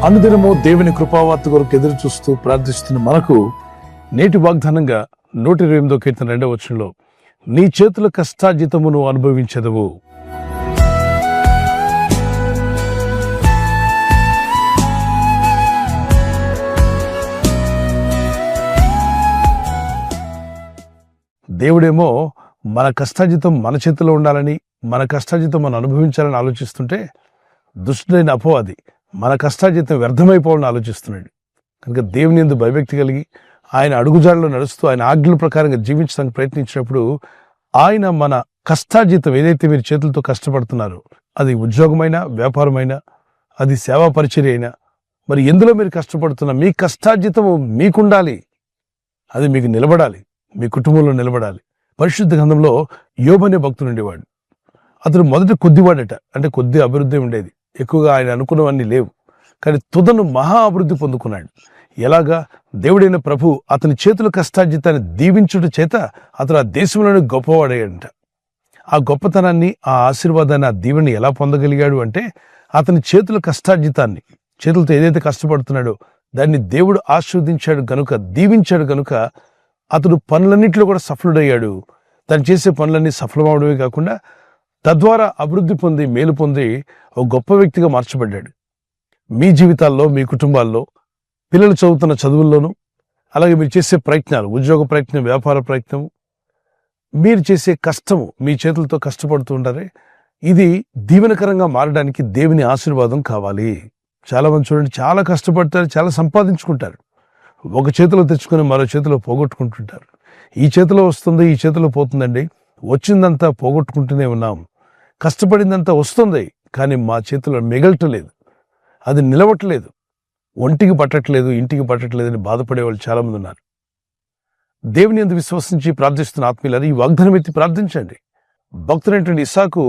అనుదినము దేవుని కృపావార్త కొరకు ఎదురు చూస్తూ ప్రార్థిస్తున్న మనకు నేటి వాగ్దానంగా 128వ కీర్తన 2వ వచనంలో నీ చేతుల కష్టార్జితమును అనుభవించెదవు. దేవుడేమో మన కష్టార్జితం మన చేతిలో ఉండాలని, మన కష్టార్జితం మనం అనుభవించాలని ఆలోచిస్తుంటే దుష్టుడైన అపవాది మన కష్టార్జితం వ్యర్థమైపోవాలని ఆలోచిస్తున్నాడు. కనుక దేవుని యందు భయభక్తి కలిగి ఆయన అడుగుజాడలో నడుస్తూ ఆయన ఆజ్ఞల ప్రకారంగా జీవించడానికి ప్రయత్నించినప్పుడు ఆయన మన కష్టార్జితం ఏదైతే మీరు చేతులతో కష్టపడుతున్నారో, అది ఉద్యోగమైనా వ్యాపారమైనా, అది సేవా పరిచర్య అయినా, మరి ఎందులో మీరు కష్టపడుతున్నా మీ కష్టార్జితము మీకుండాలి, అది మీకు నిలబడాలి, మీ కుటుంబంలో నిలబడాలి. పరిశుద్ధ గ్రంథంలో యోబు అనే భక్తుడు ఉండేవాడు. అతడు మొదట కొద్దివాడట, అంటే కొద్ది అభివృద్ధి ఉండేది, ఎక్కువగా ఆయన అనుకున్నవన్నీ లేవు. కానీ తుదను మహా అభివృద్ధి పొందుకున్నాడు. ఎలాగా? దేవుడైన ప్రభు అతని చేతుల కష్టార్జితాన్ని దీవించుట చేత అతను ఆ దేశంలోనే గొప్పవాడయ్యాడంట. ఆ గొప్పతనాన్ని, ఆ ఆశీర్వాదాన్ని, ఆ దీవెని ఎలా పొందగలిగాడు అంటే అతని చేతుల కష్టార్జితాన్ని, చేతులతో ఏదైతే కష్టపడుతున్నాడో దాన్ని దేవుడు ఆశీర్వదించాడు గనుక, దీవించాడు గనుక అతడు పనులన్నింటిలో కూడా సఫలుడయ్యాడు. తను చేసే పనులన్నీ సఫలమవడమే కాకుండా తద్వారా అభివృద్ధి పొంది, మేలు పొంది ఒక గొప్ప వ్యక్తిగా మార్చబడ్డాడు. మీ జీవితాల్లో, మీ కుటుంబాల్లో, పిల్లలు చదువుతున్న చదువుల్లోనూ, అలాగే మీరు చేసే ప్రయత్నాలు, ఉద్యోగ ప్రయత్నం, వ్యాపార ప్రయత్నం, మీరు చేసే కష్టము, మీ చేతులతో కష్టపడుతూ ఉంటారే, ఇది దీవెనకరంగా మారడానికి దేవుని ఆశీర్వాదం కావాలి. చాలా మంది చూడండి, చాలా కష్టపడతారు, చాలా సంపాదించుకుంటారు, ఒక చేతిలో తెచ్చుకొని మరో చేతిలో పోగొట్టుకుంటుంటారు. ఈ చేతిలో వస్తుంది, ఈ చేతిలో పోతుందండి. వచ్చిందంతా పోగొట్టుకుంటూనే ఉన్నాం. కష్టపడిందంతా వస్తుంది, కానీ మా చేతిలో మిగలటలేదు, అది నిలవట్లేదు, ఒంటికి పట్టట్లేదు, ఇంటికి పట్టట్లేదు అని బాధపడే వాళ్ళు చాలా మంది ఉన్నారు. దేవుని యందు విశ్వసించి ప్రార్థిస్తున్న ఆత్మీయులారా, ఈ వాగ్దానం ఎత్తి ప్రార్థించండి. భక్తుడైనటువంటి ఇస్సాకు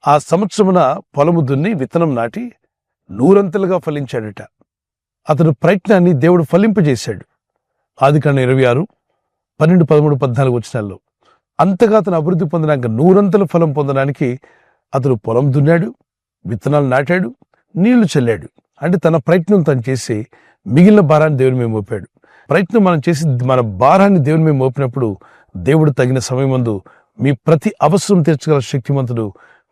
ఆ సంవత్సరమున పొలము దున్ని విత్తనం నాటి 100 ఫలించాడట. అతడు ప్రయత్నాన్ని దేవుడు ఫలింపజేశాడు. ఆదికాండం 26, 12, 13, 14 వచనాల్లో అంతగా అతను అభివృద్ధి పొందడానికి, 100 ఫలం పొందడానికి అతడు పొలం దున్నాడు, విత్తనాలు నాటాడు, నీళ్లు చల్లాడు. అంటే తన ప్రయత్నం తను చేసి మిగిలిన భారాన్ని దేవుని మీద మోపాడు. ప్రయత్నం మనం చేసి మన భారాన్ని దేవుని మీద మోపినప్పుడు దేవుడు తగిన సమయమందు మీ ప్రతి అవసరం తీర్చగల శక్తిమంతుడు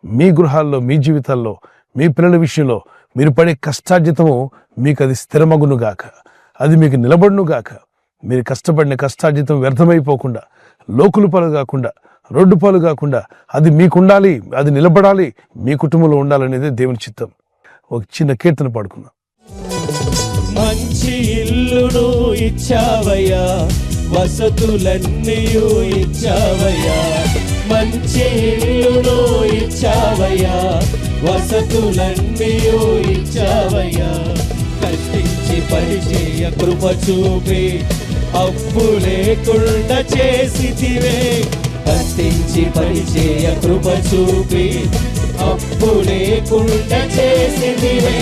మీ గృహాల్లో, మీ జీవితాల్లో, మీ పిల్లల విషయంలో మీరు పడే కష్టార్జితము మీకు అది స్థిరమగునుగాక, అది మీకు నిలబడునుగాక. మీరు కష్టపడిన కష్టార్జితం వ్యర్థమైపోకుండా, లోకులు పాలు కాకుండా, రోడ్డు పాలు కాకుండా అది మీకుండాలి, అది నిలబడాలి, మీ కుటుంబంలో ఉండాలనేది దేవుని చిత్తం. ఒక చిన్న కీర్తన పాడుకుందాం. మంచి ఇల్లును ఇచ్చావయ్యా, వసతులన్నీయు ఇచ్చావయ్యా. మంచి ఇల్లును ఇచ్చావయ్యా, వసతులన్నీయు ఇచ్చావయ్యా. కష్టించి పరిచయ కృప చూపి అప్పు లేకుండా చేసితివే. కష్టించి పరిచయ కృప చూపి అప్పు లేకుండా చేసితివే.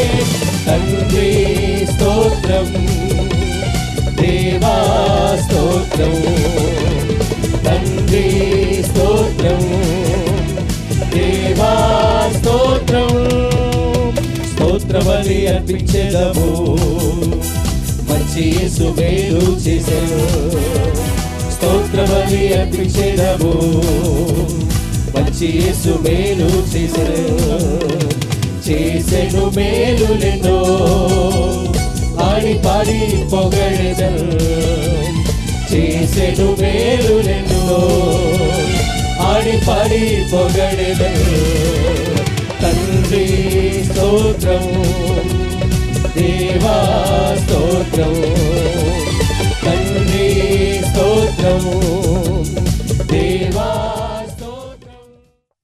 తండ్రి స్తోత్రం, దేవా స్తోత్రం, తండ్రి స్తోత్రం, దేవా స్తోత్రం. స్తోత్రబలి అర్పించెదము, మంచి యేసు మేలు చేసెను. స్తోత్రబలి అర్పించెదము, మంచి యేసు మేలు చేసెను. చేసెను మేలులెన్నో, ఆడి పాడి పొగడెదను. చేసెను మేలులెన్నో, ఆడి పాడి పొగడెదను. తండ్రి స్తోత్రం, దేవా స్తోత్రం, తండ్రి స్తోత్రం, దేవా స్తోత్రం.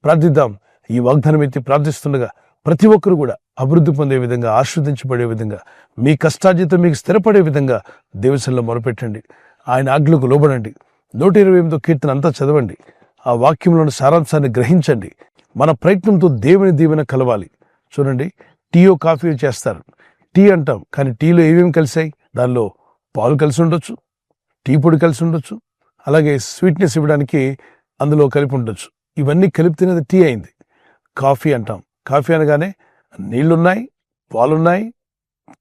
ప్రార్థిద్దాం. ఈ వాగ్దానం ఎత్తి ప్రార్థిస్తుండగా ప్రతి ఒక్కరు కూడా అభివృద్ధి పొందే విధంగా, ఆశీర్వదించబడే విధంగా, మీ కష్టార్జితం మీకు స్థిరపడే విధంగా దేవునిలో మొరపెట్టండి. ఆయన ఆజ్ఞలకు లోబడండి. 128వ కీర్తన అంతా చదవండి. ఆ వాక్యంలోని సారాంశాన్ని గ్రహించండి. మన ప్రయత్నంతో దేవుని దీవెన కలవాలి. చూడండి, టీయో కాఫీ చేస్తారు, టీ అంటాం, కానీ టీలో ఏమేమి కలిసాయి? దానిలో పాలు కలిసి ఉండొచ్చు, టీ పొడి కలిసి ఉండొచ్చు, అలాగే స్వీట్నెస్ ఇవ్వడానికి అందులో కలిపి ఉండొచ్చు. ఇవన్నీ కలిపితేనే టీ అయింది. కాఫీ అంటాం. కాఫీ అనగానే నీళ్లున్నాయి, పాలున్నాయి,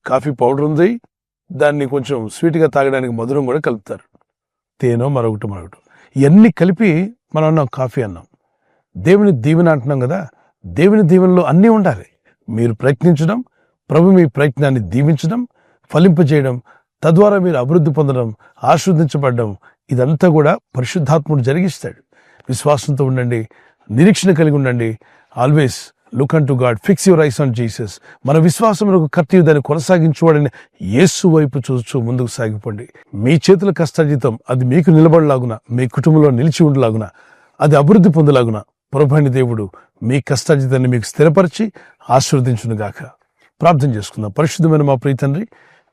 కాఫీ పౌడర్ ఉంది, దాన్ని కొంచెం స్వీట్గా తాగడానికి మధురం కూడా కలుపుతారు. తేనో మరొకటి. ఇవన్నీ కలిపి మనం అన్నాం కాఫీ అన్నాం. దేవుని దీవెన అంటున్నాం కదా, దేవుని దీవెనలో అన్నీ ఉండాలి. మీరు ప్రయత్నించడం, ప్రభు మీ ప్రయత్నాన్ని దీవించడం, ఫలింపజేయడం, తద్వారా మీరు అభివృద్ధి పొందడం, ఆశీర్వదించబడడం, ఇదంతా కూడా పరిశుద్ధాత్ముడు జరిగిస్తాడు. విశ్వాసంతో ఉండండి, నిరీక్షణ కలిగి ఉండండి. Always look an to God, fix your eyes on Jesus. మన విశ్వాసములకు కర్తయు దాన్ని కొనసాగించువాడని యేసు వైపు చూస్తూ ముందుకు సాగిపోండి. మీ చేతుల కష్టార్జితం అది మీకు నిలబడలాగున, మీ కుటుంబంలో నిలిచి ఉండలాగున, అది అభివృద్ధి పొందలాగున ప్రభువైన దేవుడు మీ కష్టార్జితాన్ని మీకు స్థిరపరిచి ఆశీర్వదించునుగాక. ప్రార్థన చేసుకుందాం. పరిశుద్ధమైన మా ప్రియ తండ్రి,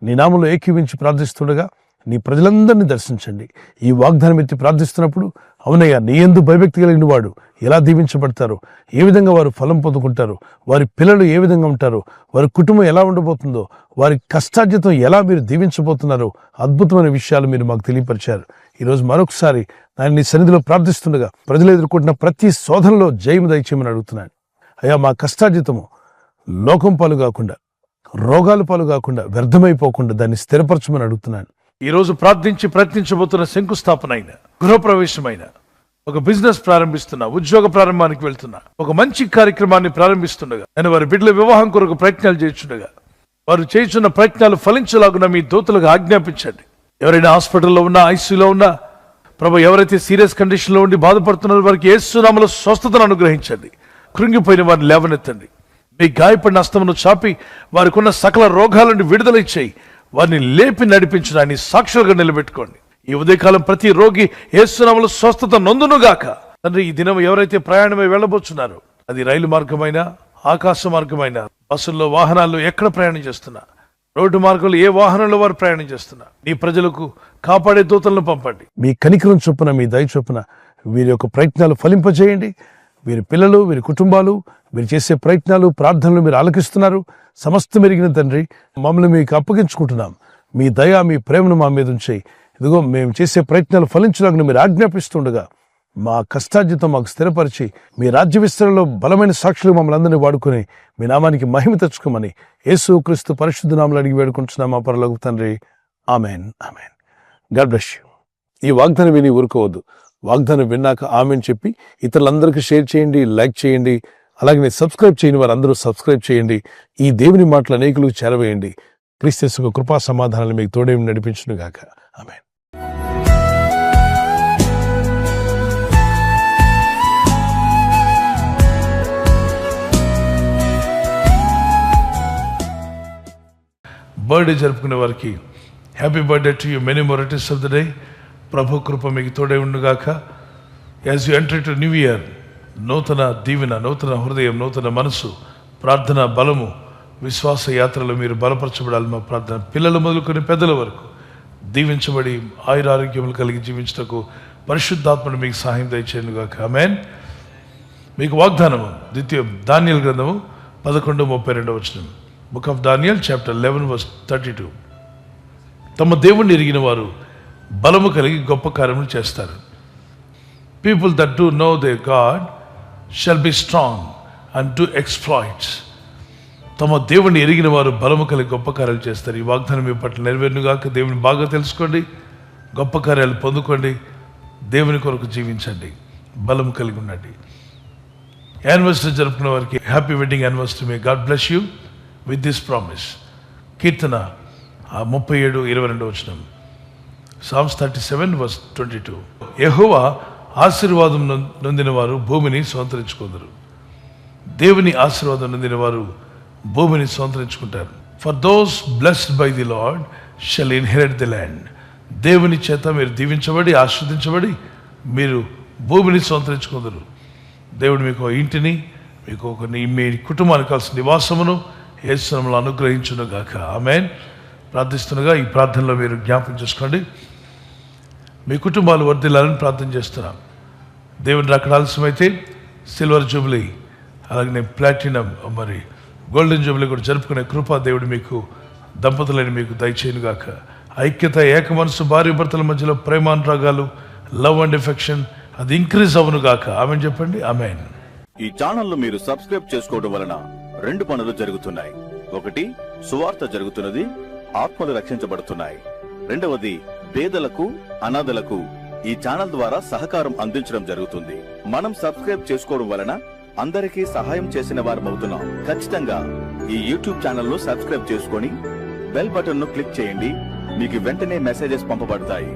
నీ నామములో ఏకీవించి ప్రార్థిస్తుండగా నీ ప్రజలందరినీ దర్శించండి. ఈ వాగ్దానం ఎత్తి ప్రార్థిస్తున్నప్పుడు అవునయ్యా, నీ యందు భయభక్తి కలిగిన వాడు ఎలా దీవించబడతారో, ఏ విధంగా వారు ఫలం పొందుకుంటారో, వారి పిల్లలు ఏ విధంగా ఉంటారో, వారి కుటుంబం ఎలా ఉండబోతుందో, వారి కష్టార్జితం ఎలా మీరు దీవించబోతున్నారో అద్భుతమైన విషయాలు మీరు మాకు తెలియపరిచారు. ఈరోజు మరొకసారి నేను నీ సన్నిధిలో ప్రార్థిస్తుండగా ప్రజలు ఎదుర్కొంటున్న ప్రతి శోధనలో జయము దయచేయమని అడుగుతున్నాను. అయ్యా, మా కష్టార్జితము లోకం పాలు కాకుండా, రోగాలు పాలు కాకుండా, వ్యర్థమైపోకుండా దాన్ని స్థిరపరచమని అడుగుతున్నాను. ఈరోజు ప్రార్థించి ప్రయత్నించబోతున్న శంకుస్థాపన అయిన, గృహప్రవేశమైన, ఒక బిజినెస్ ప్రారంభిస్తున్నా, ఉద్యోగ ప్రారంభానికి వెళ్తున్నా, ఒక మంచి కార్యక్రమాన్ని ప్రారంభిస్తుండగా, నేను వారి బిడ్డల వివాహం కొరకు ప్రయత్నాలు చేస్తుండగా, వారు చేస్తున్న ప్రయత్నాలు ఫలించలాగున మీ దూతలకు ఆజ్ఞాపించండి. ఎవరైనా హాస్పిటల్లో ఉన్నా, ఐసీయూలో ఉన్నా, ప్రభు ఎవరైతే సీరియస్ కండిషన్లో ఉండి బాధపడుతున్నారో వారికి యేసు నామములో స్వస్థతను అనుగ్రహించండి. కృంగిపోయిన వారిని లేవనెత్తండి. మీ గాయపడిన హస్తమును చాపి వారికి ఉన్న సకల రోగాల నుండి విడుదల ఇచ్చేయి. వారిని లేపి నడిపించడాన్ని సాక్షులుగా నిలబెట్టుకోండి. ఈ ఉదయకాలం ప్రతి రోగి యేసు నామములో స్వస్థత నొందునుగాక. తండ్రి, ఈ దినం ఎవరైతే ప్రయాణమై వెళ్ళబోతున్నారో, అది రైలు మార్గమైనా, ఆకాశ మార్గమైనా, బస్సుల్లో, వాహనాల్లో ఎక్కడ ప్రయాణం చేస్తున్నా, రోడ్డు మార్గంలో ఏ వాహనంలో వారు ప్రయాణం చేస్తున్నా, నీ ప్రజలకు కాపాడే దూతలను పంపండి. మీ కనికరం చొప్పున, మీ దయ చొప్పున వీరి యొక్క ప్రయత్నాలు ఫలింపజేయండి. వీరి పిల్లలు, వీరి కుటుంబాలు, మీరు చేసే ప్రయత్నాలు, ప్రార్థనలు మీరు ఆలకిస్తున్నారు. సమస్తం ఎరిగిన తండ్రి, మమ్మల్ని మీకు అప్పగించుకుంటున్నాం. మీ దయ, మీ ప్రేమను మా మీద ఉంచి, ఇదిగో మేము చేసే ప్రయత్నాలు ఫలించడానికి మీరు ఆజ్ఞాపిస్తుండగా మా కష్టార్జితం మాకు స్థిరపరిచి మీ రాజ్య విస్తరణలో బలమైన సాక్షులు మమ్మల్ని అందరినీ వాడుకొని మీ నామానికి మహిమ తెచ్చుకోమని యేసుక్రీస్తు పరిశుద్ధ నామములో అడిగి వేడుకుంటున్నాం మా పరలోక తండ్రి. Amen, amen. God bless you. ఈ వాగ్దానం విని ఊరుకోవద్దు. వాగ్దానం విన్నాక ఆమెన్ చెప్పి ఇతరులందరికీ షేర్ చేయండి, లైక్ చేయండి. అలాగే సబ్స్క్రైబ్ చేయని వారు అందరూ సబ్స్క్రైబ్ చేయండి. ఈ దేవుని మాటలు అనేకులకు చేరవేయండి. క్రీస్తు యేసు కృపా సమాధానాలు మీకు తోడే నడిపించును గాక. ఆమెన్. బర్త్డే జరుపుకునే వారికి happy birthday to you, many more returns of the day. ప్రభు కృప మీకు తోడే ఉండుగాక. As you enter to new year, నూతన దీవెన, నూతన హృదయం, నూతన మనసు, ప్రార్థన బలము, విశ్వాస యాత్రలో మీరు బలపరచబడాలి. మా ప్రార్థన పిల్లలు మొదలుకొని పెద్దల వరకు దీవించబడి ఆయురారోగ్యములు కలిగి జీవించటకు పరిశుద్ధాత్మను మీకు సహాయం దయచేయనుగాక. ఆమేన్. మీకు వాగ్దానము ద్వితీయ దానియేలు గ్రంథము 11:32. Book of Daniel chapter 11:32. తమ దేవుణ్ణి ఎరిగిన వారు బలము కలిగి గొప్ప కార్యములు చేస్తారు. People that do know their God shall be strong and do exploits. తమ దేవుణ్ణి ఎరిగిన వారు బలము కలిగి గొప్ప కార్యాలు చేస్తారు. ఈ వాగ్దానం మీ పట్ల నెరవేరునుగాక. దేవుని బాగా తెలుసుకోండి, గొప్ప కార్యాలు పొందుకోండి, దేవుని కొరకు జీవించండి, బలము కలిగి ఉండండి. యానివర్సరీ జరుపుకున్న వారికి happy wedding anniversary. May God bless you with this promise. Keerthana 37:22. Psalms 37:22. యెహోవా ఆశీర్వాదం నొందిన వారు భూమిని స్వతంత్రించుకుందరు. దేవుని ఆశీర్వాదం నొందిన వారు భూమిని స్వతంత్రించుకుంటారు. For those blessed by the lord shall inherit the land. దేవుని చేత మీరు దీవించబడి ఆశీర్వదించబడి మీరు భూమిని స్వతంత్రించుకుందరు. దేవుడు మీకు ఇంటిని, మీకు మీ కుటుంబానికి కావాల్సిన నివాసమును యేసు నామములో అనుగ్రహించును గాక. ఆమేన్. ప్రార్థిస్తుండగా ఈ ప్రార్థనలో మీరు జ్ఞాపకం చేసుకోండి. మీ కుటుంబాలు వర్ధిల్లాలని ప్రార్థన చేస్తున్నాం. దేవుని రాకడ ఆలస్యమైతే సిల్వర్ జూబ్లీ, అలాగే ప్లాటినం, మరి గోల్డెన్ జూబ్లీ కూడా జరుపుకునే కృప దేవుడు మీకు, దంపతులని మీకు దయచేయను గాక. ఐక్యత, ఏక మనసు, భార్య భర్తల మధ్యలో ప్రేమానురాగాలు, లవ్ అండ్ ఎఫెక్షన్ అది ఇంక్రీజ్ అవును గాక. ఆమెన్ చెప్పండి. ఆమెన్. ఈ ఛానల్ మీరు సబ్స్క్రైబ్ చేసుకోవడం వలన 2 పనులు జరుగుతున్నాయి. ఒకటి, సువార్త జరుగుతున్నది, ఆత్మలు రక్షించబడుతున్నాయి. రెండవది, పేదలకు అనాథలకు ఈ ఛానల్ ద్వారా సహకారం అందించడం జరుగుతుంది. మనం సబ్స్క్రైబ్ చేసుకోవడం వలన అందరికీ సహాయం చేసిన వారమవుతున్నాం. ఖచ్చితంగా ఈ యూట్యూబ్ ఛానల్ ను సబ్స్క్రైబ్ చేసుకొని బెల్ బటన్ ను క్లిక్ చేయండి. మీకు వెంటనే మెసేజెస్ పంపబడతాయి.